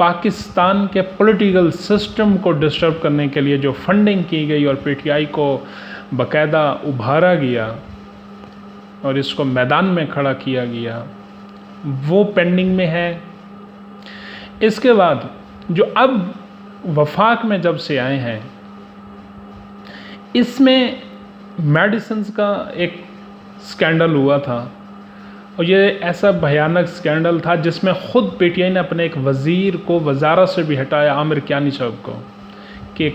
پاکستان کے political system کو disturb کرنے کے لیے جو فنڈنگ کی گئی اور پی ٹی آئی کو باقاعدہ ابھارا گیا اور اس کو میدان میں کھڑا کیا گیا، وہ پینڈنگ میں ہے۔ اس کے بعد جو اب وفاق میں جب سے آئے ہیں، اس میں میڈیسنز کا ایک سکینڈل ہوا تھا، اور یہ ایسا بھیانک سکینڈل تھا جس میں خود پی ٹی آئی نے اپنے ایک وزیر کو وزارت سے بھی ہٹایا، عامر کیانی صاحب کو، کہ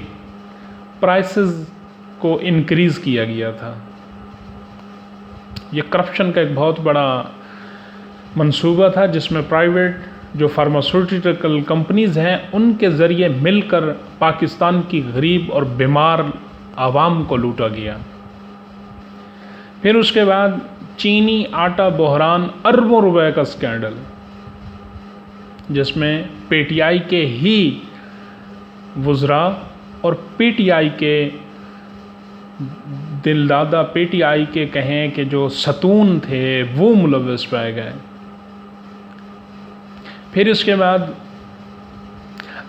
پرائسز کو انکریز کیا گیا تھا۔ یہ کرپشن کا ایک بہت بڑا منصوبہ تھا جس میں پرائیویٹ جو فارماسیوٹیکل کمپنیز ہیں ان کے ذریعے مل کر پاکستان کی غریب اور بیمار عوام کو لوٹا گیا۔ پھر اس کے بعد چینی آٹا بحران، اربوں روپے کا سکینڈل، جس میں پی ٹی آئی کے ہی وزراء اور پی ٹی آئی کے دل دادا، پی ٹی آئی کے کہیں کہ جو ستون تھے وہ ملوث پائے گئے۔ پھر اس کے بعد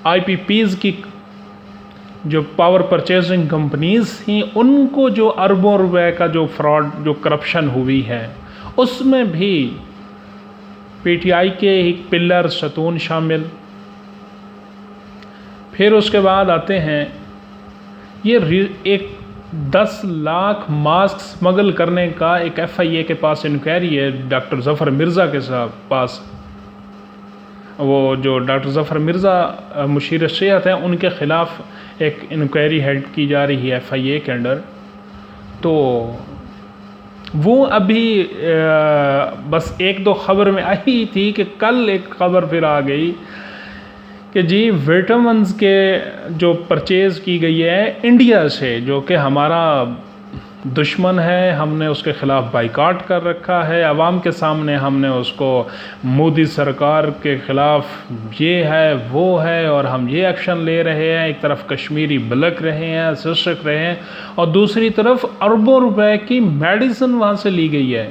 آئی پی پیز کی جو پاور پرچیزنگ کمپنیز تھیں، ان کو جو اربوں روپے کا جو فراڈ، جو کرپشن ہوئی ہے، اس میں بھی پی ٹی آئی کے ایک پلر ستون شامل۔ پھر اس کے بعد آتے ہیں یہ ایک 10 لاکھ ماسک سمگل کرنے کا ایک ایف آئی اے کے پاس انکوائری ہے، ڈاکٹر ظفر مرزا کے پاس۔ وہ جو ڈاکٹر ظفر مرزا مشیر صحت ہیں، ان کے خلاف ایک انکوائری ہیڈ کی جا رہی ہے ایف آئی اے کے انڈر۔ تو وہ ابھی بس ایک دو خبر میں آئی تھی کہ کل ایک خبر پھر آ گئی کہ جی وٹامنز کے جو پرچیز کی گئی ہے انڈیا سے، جو کہ ہمارا دشمن ہے، ہم نے اس کے خلاف بائیکاٹ کر رکھا ہے، عوام کے سامنے ہم نے اس کو مودی سرکار کے خلاف یہ ہے وہ ہے اور ہم یہ ایکشن لے رہے ہیں، ایک طرف کشمیری بلک رہے ہیں، سسک رہے ہیں، اور دوسری طرف اربوں روپے کی میڈیسن وہاں سے لی گئی ہے۔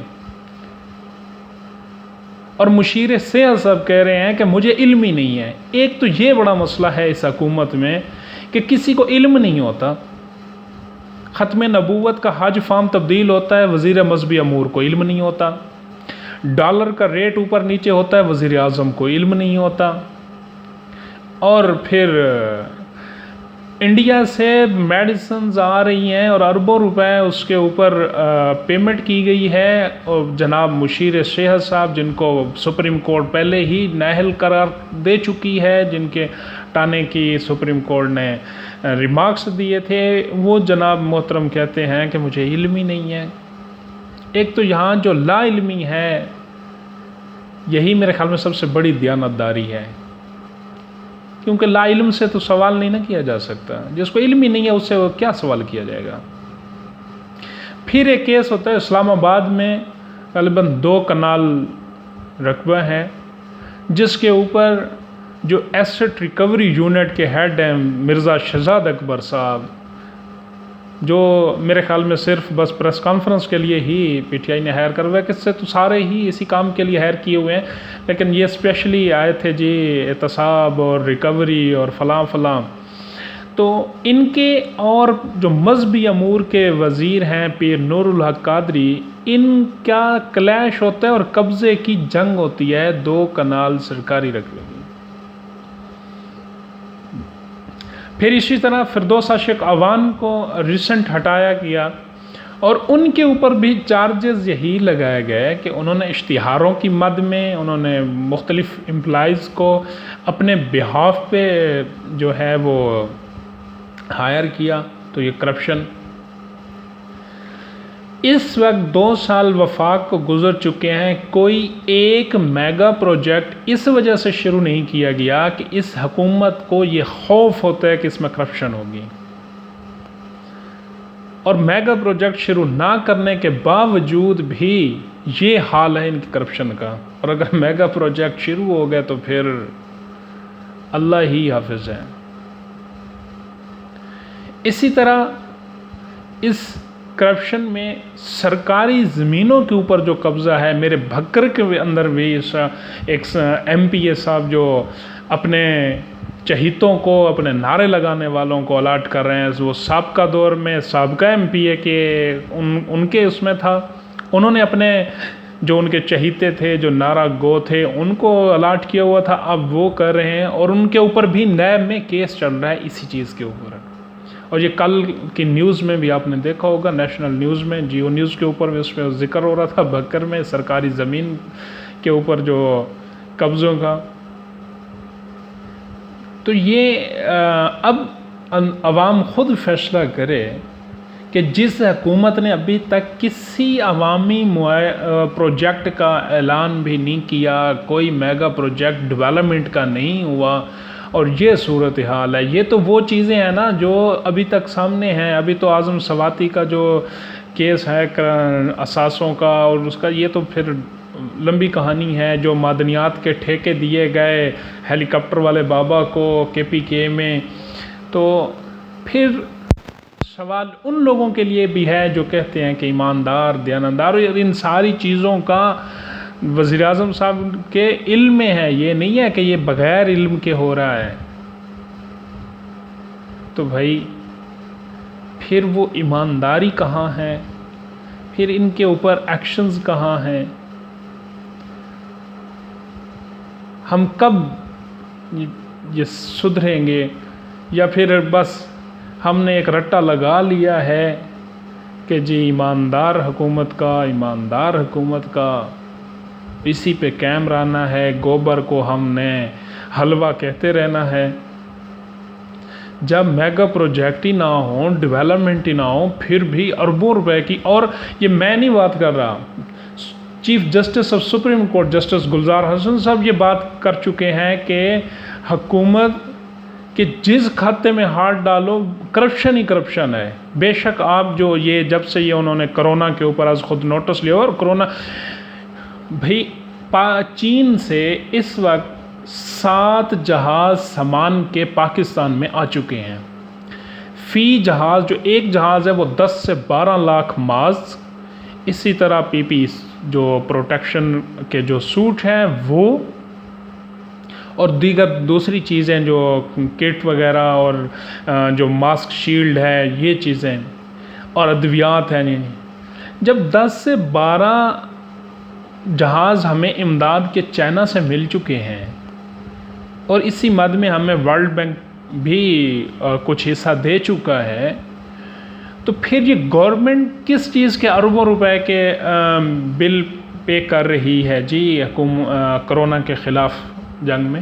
اور مشیر صحت صاحب کہہ رہے ہیں کہ مجھے علم ہی نہیں ہے۔ ایک تو یہ بڑا مسئلہ ہے اس حکومت میں کہ کسی کو علم نہیں ہوتا۔ ختم نبوت کا حج فارم تبدیل ہوتا ہے، وزیر مذہبی امور کو علم نہیں ہوتا۔ ڈالر کا ریٹ اوپر نیچے ہوتا ہے، وزیر اعظم کو علم نہیں ہوتا۔ اور پھر انڈیا سے میڈیسنز آ رہی ہیں اور اربوں روپے اس کے اوپر پیمنٹ کی گئی ہے، اور جناب مشیر صحت صاحب، جن کو سپریم کورٹ پہلے ہی نااہل قرار دے چکی ہے، جن کے ٹانے کی سپریم کورٹ نے ریمارکس دیے تھے، وہ جناب محترم کہتے ہیں کہ مجھے علم ہی نہیں ہے۔ ایک تو یہاں جو لا علمی ہے، یہی میرے خیال میں سب سے بڑی دیانتداری ہے، کیونکہ لا علم سے تو سوال نہیں نہ کیا جا سکتا۔ جس کو علم ہی نہیں ہے اس سے وہ کیا سوال کیا جائے گا۔ پھر ایک کیس ہوتا ہے اسلام آباد میں، غالباً 2 کنال رقبہ ہے، جس کے اوپر جو ایسٹ ریکوری یونٹ کے ہیڈ ہیں مرزا شہزاد اکبر صاحب، جو میرے خیال میں صرف بس پریس کانفرنس کے لیے ہی پی ٹی آئی نے ہائر کروا ہے، کہ اس سے تو سارے ہی اسی کام کے لیے ہائر کیے ہوئے ہیں، لیکن یہ اسپیشلی آئے تھے جی احتساب اور ریکوری اور فلاں فلاں۔ تو ان کے اور جو مذہبی امور کے وزیر ہیں پیر نور الحق قادری، ان کا کلیش ہوتا ہے اور قبضے کی جنگ ہوتی ہے 2 کنال سرکاری رقبے کی۔ پھر اسی طرح فردوس عاشق عوان کو ریسنٹ ہٹایا گیا، اور ان کے اوپر بھی چارجز یہی لگائے گئے کہ انہوں نے اشتہاروں کی مد میں انہوں نے مختلف امپلائیز کو اپنے بہاف پہ جو ہے وہ ہائر کیا، تو یہ کرپشن۔ اس وقت 2 سال وفاق کو گزر چکے ہیں، کوئی ایک میگا پروجیکٹ اس وجہ سے شروع نہیں کیا گیا کہ اس حکومت کو یہ خوف ہوتا ہے کہ اس میں کرپشن ہوگی، اور میگا پروجیکٹ شروع نہ کرنے کے باوجود بھی یہ حال ہے ان کی کرپشن کا۔ اور اگر میگا پروجیکٹ شروع ہو گئے تو پھر اللہ ہی حافظ ہے۔ اسی طرح اس کرپشن میں سرکاری زمینوں کے اوپر جو قبضہ ہے، میرے بھکر کے اندر بھی ایک ایم پی اے صاحب جو اپنے چہیتوں کو، اپنے نعرے لگانے والوں کو الاٹ کر رہے ہیں. وہ سابقہ دور میں سابقہ MP کے ان کے اس میں تھا، انہوں نے اپنے جو ان کے چہیتے تھے، جو نعرہ گو تھے، ان کو الاٹ کیا ہوا تھا. اب وہ کر رہے ہیں اور ان کے اوپر بھی نیب میں کیس چل رہا ہے اسی چیز کے اوپر. اور یہ کل کی نیوز میں بھی آپ نے دیکھا ہوگا، نیشنل نیوز میں، جیو نیوز کے اوپر اس پہ ذکر ہو رہا تھا بھکر میں سرکاری زمین کے اوپر جو قبضوں کا. تو یہ اب عوام خود فیصلہ کرے کہ جس حکومت نے ابھی تک کسی عوامی پروجیکٹ کا اعلان بھی نہیں کیا، کوئی میگا پروجیکٹ ڈیولپمنٹ کا نہیں ہوا، اور یہ صورتحال ہے. یہ تو وہ چیزیں ہیں نا جو ابھی تک سامنے ہیں. ابھی تو اعظم سواتی کا جو کیس ہے اثاثوں کا، اور اس کا یہ تو پھر لمبی کہانی ہے. جو معدنیات کے ٹھیکے دیے گئے ہیلی کاپٹر والے بابا کو KPK میں، تو پھر سوال ان لوگوں کے لیے بھی ہے جو کہتے ہیں کہ ایماندار، دیانتدار، اور ان ساری چیزوں کا وزیر اعظم صاحب کے علم میں ہے. یہ نہیں ہے کہ یہ بغیر علم کے ہو رہا ہے. تو بھائی پھر وہ ایمانداری کہاں ہے؟ پھر ان کے اوپر ایکشنز کہاں ہیں؟ ہم کب یہ سدھریں گے؟ یا پھر بس ہم نے ایک رٹا لگا لیا ہے کہ جی ایماندار حکومت کا، ایماندار حکومت کا، اسی پہ قائم رہنا ہے، گوبر کو ہم نے حلوہ کہتے رہنا ہے. جب میگا پروجیکٹ ہی نہ ہوں، ڈیولپمنٹ ہی نہ ہوں، پھر بھی اربوں روپے کی. اور یہ میں نہیں بات کر رہا، chief justice of supreme court justice Gulzar Hasan صاحب یہ بات کر چکے ہیں کہ حکومت کہ جس کھاتے میں ہاتھ ڈالو کرپشن ہی کرپشن ہے. بے شک آپ جو یہ جب سے یہ انہوں نے کرونا کے اوپر از خود نوٹس لیا، اور کرونا بھائی چین سے اس وقت 7 جہاز سامان کے پاکستان میں آ چکے ہیں. فی جہاز جو ایک جہاز ہے وہ 10 سے 12 لاکھ ماسک، اسی طرح PP جو پروٹیکشن کے جو سوٹ ہیں وہ، اور دیگر دوسری چیزیں جو کٹ وغیرہ اور جو ماسک شیلڈ ہے، یہ چیزیں، اور ادویات ہیں. جب 10 سے 12 جہاز ہمیں امداد کے چائنا سے مل چکے ہیں، اور اسی مد میں ہمیں ورلڈ بینک بھی کچھ حصہ دے چکا ہے، تو پھر یہ گورنمنٹ کس چیز کے اربوں روپے کے بل پے کر رہی ہے جی کرونا کے خلاف جنگ میں؟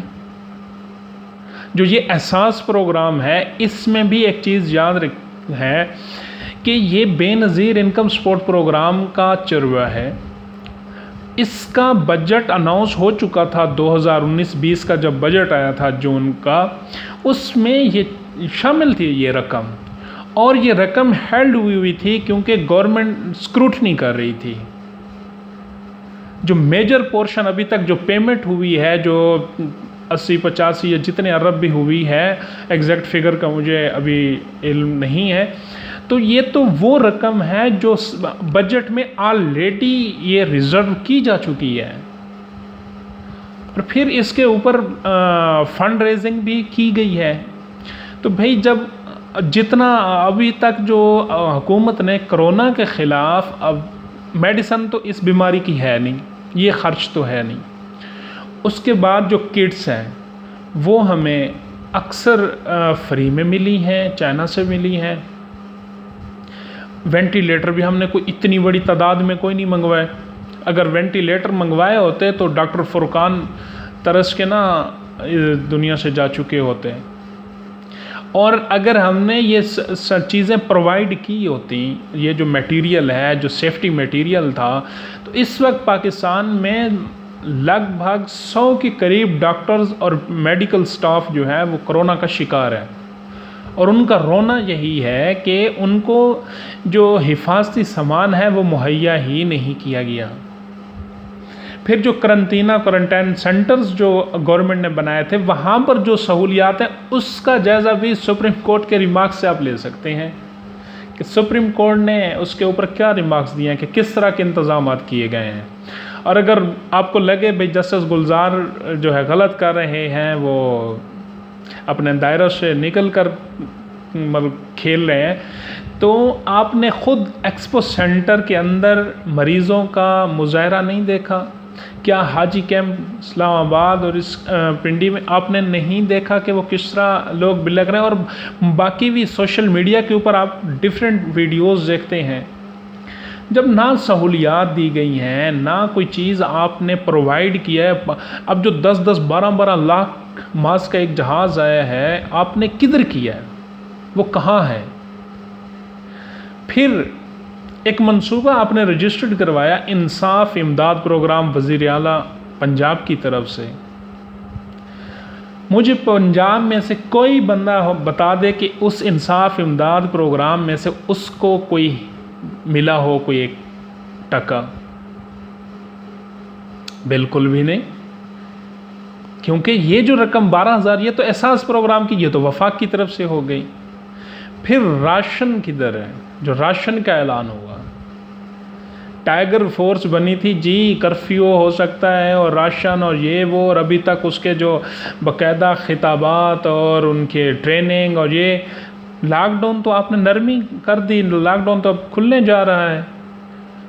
جو یہ احساس پروگرام ہے، اس میں بھی ایک چیز یاد ہے کہ یہ بے نظیر انکم سپورٹ پروگرام کا چروا ہے. اس کا بجٹ اناؤنس ہو چکا تھا 2019-20 کا جب بجٹ آیا تھا جون کا، اس میں یہ شامل تھی یہ رقم، اور یہ رقم ہیلڈ ہوئی تھی کیونکہ گورنمنٹ سکروٹنی کر رہی تھی. جو میجر پورشن ابھی تک جو پیمنٹ ہوئی ہے، جو 80-85 یا جتنے ارب بھی ہوئی ہے، ایگزیکٹ فگر کا مجھے ابھی علم نہیں ہے، تو یہ تو وہ رقم ہے جو بجٹ میں آلریڈی یہ ریزرو کی جا چکی ہے، اور پھر اس کے اوپر فنڈ ریزنگ بھی کی گئی ہے. تو بھائی جب جتنا ابھی تک جو حکومت نے کرونا کے خلاف، اب میڈیسن تو اس بیماری کی ہے نہیں، یہ خرچ تو ہے نہیں. اس کے بعد جو کٹس ہیں وہ ہمیں اکثر فری میں ملی ہیں، چائنا سے ملی ہیں. وینٹیلیٹر بھی ہم نے کوئی اتنی بڑی تعداد میں کوئی نہیں منگوائے. اگر وینٹیلیٹر منگوائے ہوتے تو ڈاکٹر فرقان ترس کے نا دنیا سے جا چکے ہوتے. اور اگر ہم نے یہ چیزیں پرووائڈ کی ہوتی، یہ جو میٹیریل ہے، جو سیفٹی میٹیریل تھا، تو اس وقت پاکستان میں لگ بھگ 100 کے قریب ڈاکٹرز اور میڈیکل سٹاف جو ہے وہ کرونا کا شکار ہے. اور ان کا رونا یہی ہے کہ ان کو جو حفاظتی سامان ہے وہ مہیا ہی نہیں کیا گیا. پھر جو کوارنٹائن سینٹرز جو گورنمنٹ نے بنائے تھے، وہاں پر جو سہولیات ہیں اس کا جائزہ بھی سپریم کورٹ کے ریمارکس سے آپ لے سکتے ہیں کہ سپریم کورٹ نے اس کے اوپر کیا ریمارکس دیے ہیں کہ کس طرح کے انتظامات کیے گئے ہیں. اور اگر آپ کو لگے بھئی جسٹس گلزار جو ہے غلط کر رہے ہیں، وہ اپنے دائرہ سے نکل کر کھیل رہے ہیں، تو آپ نے خود ایکسپو سینٹر کے اندر مریضوں کا مظاہرہ نہیں دیکھا؟ کیا حاجی کیمپ اسلام آباد اور اس پنڈی میں آپ نے نہیں دیکھا کہ وہ کس طرح لوگ بلک رہے ہیں؟ اور باقی بھی سوشل میڈیا کے اوپر آپ ڈیفرنٹ ویڈیوز دیکھتے ہیں، جب نہ سہولیات دی گئی ہیں، نہ کوئی چیز آپ نے پرووائڈ کیا ہے۔ اب جو 10-10 12-12 لاکھ ماسک کا ایک جہاز آیا ہے، آپ نے کدھر کیا ہے؟ وہ کہاں ہے؟ پھر ایک منصوبہ آپ نے رجسٹرڈ کروایا، انصاف امداد پروگرام وزیر اعلیٰ پنجاب کی طرف سے۔ مجھے پنجاب میں سے کوئی بندہ بتا دے کہ اس انصاف امداد پروگرام میں سے اس کو کوئی ملا ہو کوئی ایک ٹکا؟ بالکل بھی نہیں، کیونکہ یہ جو رقم 12,000 یہ تو احساس پروگرام کی، یہ تو وفاق کی طرف سے ہو گئی۔ پھر راشن کدھر ہے؟ جو راشن کا اعلان ہوا، ٹائیگر فورس بنی تھی، جی کرفیو ہو سکتا ہے اور راشن اور یہ وہ، اور ابھی تک اس کے جو باقاعدہ خطابات اور ان کے ٹریننگ اور یہ لاک ڈاؤن تو آپ نے نرمی کر دی، لاک ڈاؤن تو اب کھلنے جا رہا ہے،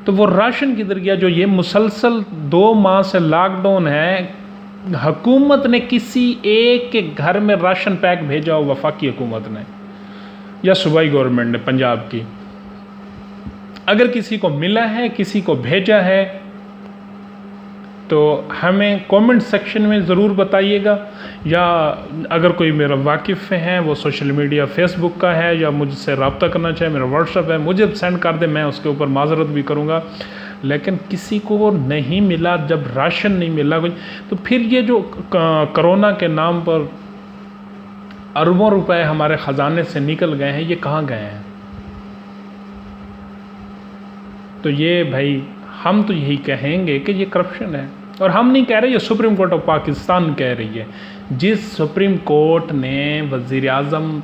تو وہ راشن کدھر گیا؟ جو یہ مسلسل 2 ماہ سے لاک ڈاؤن ہے، حکومت نے کسی ایک کے گھر میں راشن پیک بھیجا ہو؟ وفاقی حکومت نے یا صوبائی گورنمنٹ نے پنجاب کی؟ اگر کسی کو ملا ہے، کسی کو بھیجا ہے، تو ہمیں کومنٹ سیکشن میں ضرور بتائیے گا، یا اگر کوئی میرا واقف ہے وہ سوشل میڈیا فیس بک کا ہے یا مجھ سے رابطہ کرنا چاہے، میرا واٹس ایپ ہے، مجھے سینڈ کر دیں، میں اس کے اوپر معذرت بھی کروں گا۔ لیکن کسی کو نہیں ملا، جب راشن نہیں ملا کوئی، تو پھر یہ جو کرونا کے نام پر اربوں روپے ہمارے خزانے سے نکل گئے ہیں، یہ کہاں گئے ہیں؟ تو یہ بھائی ہم تو یہی کہیں گے کہ یہ کرپشن ہے، اور ہم نہیں کہہ رہے، یہ سپریم کورٹ آف پاکستان کہہ رہی ہے۔ جس سپریم کورٹ نے وزیر اعظم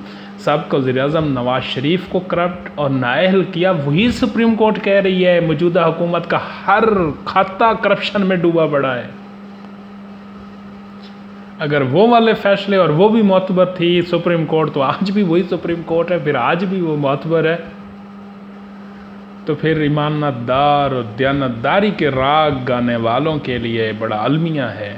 سابق وزیر اعظم نواز شریف کو کرپٹ اور نااہل کیا، وہی سپریم کورٹ کہہ رہی ہے موجودہ حکومت کا ہر کھاتا کرپشن میں ڈوبا پڑا ہے۔ اگر وہ والے فیصلے اور وہ بھی معتبر تھی سپریم کورٹ، تو آج بھی وہی سپریم کورٹ ہے، پھر آج بھی وہ معتبر ہے۔ تو پھر ایمانت دار اور دیانتداری کے راگ گانے والوں کے لیے بڑا المیہ ہے